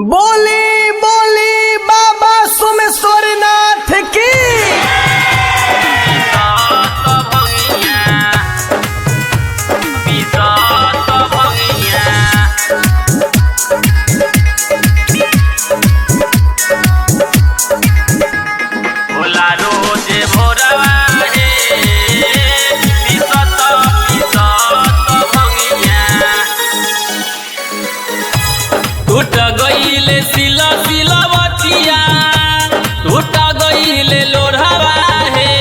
बोली बोली बाबा सोमेश्वरनाथ की। टूट गईले सिला सिला बतिया, टूट गईले लोढ़वा हे,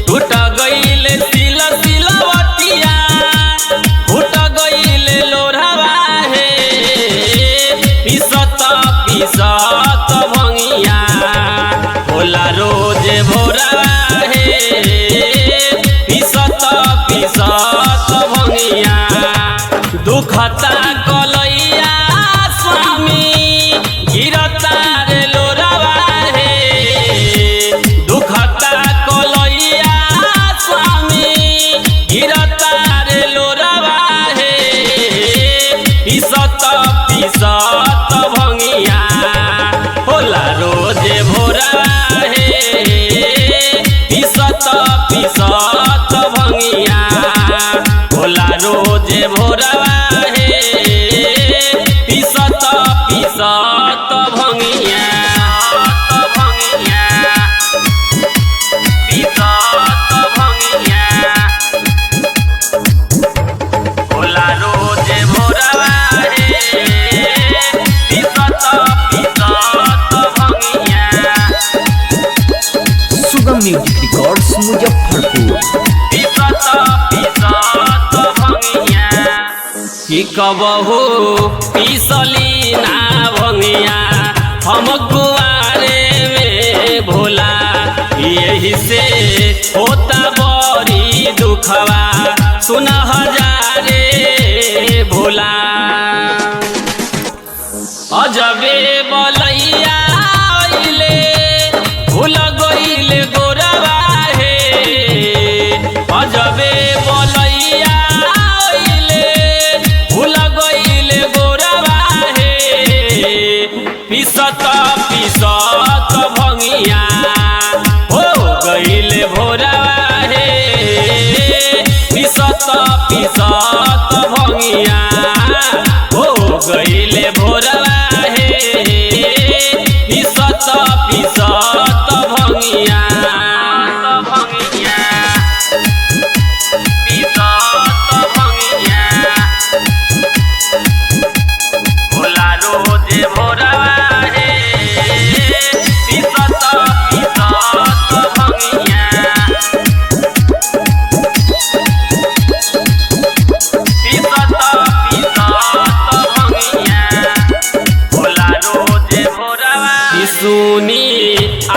टूट गईले सिला सिला बतिया, टूट गईले लोढ़वा हे, पिसत पिसत भंगिया होला रोज भोरवा हे, पिसत पिसत भंगिया दुखता कलैया पिसत भंगिया होला रोज भोरवा हे, पिसत पिसत भंगिया होला रोज भोरवा हे, पिसत पिसत भंगिया पिसत भंगिया होला रोज भोरवा सुगम म्यूजिक रिकॉर्ड्स मुजफ्फरपुर। कि कबहू पिसली ना भंगिया हम कुआरे में भोला, यही से होता बड़ी दुखवा सुन हजारे भोला। अजबे बलैया आइले भूल गईले गोरवा हे, अजबे बलैया आइले भूल गईले गोरवा हे, पिसत पिसत भंगिया हो गईले भोरवा हे, पिसत पिसत भंगिया हो गईले भोरवा हे, पिसत पिसत भंगिया पिसत भंगिया होला रोज भोरवा हे, पिसत पिसत भंगिया पिसत पिसत भंगिया होला रोज भोरवा। सुनी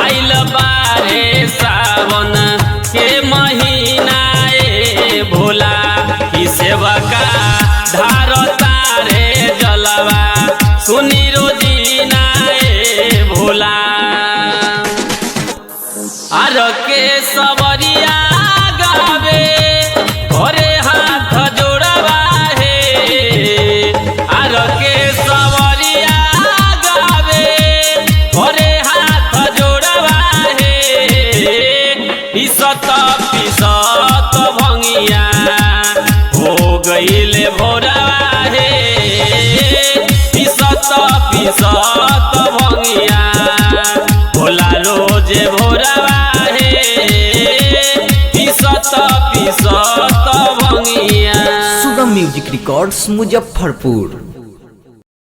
आइल बारे सावन के महीना ए भोला, कि सेवका धार तारे जलवा सुनी रोजीना ए भोला। आर के सबरिया गावे घरे हाथ जोड़वा हे, आर के सबरिया गावे घरे हाथ जोड़वा हे, पिसत पिसत भंगिया हो गईले भोरवा हे, पिसत पिसत भंगिया होला रोज भोरवा हे, पिसत पिसत भंगिया। सुगम म्यूजिक रिकॉर्ड्स मुजफ्फरपुर।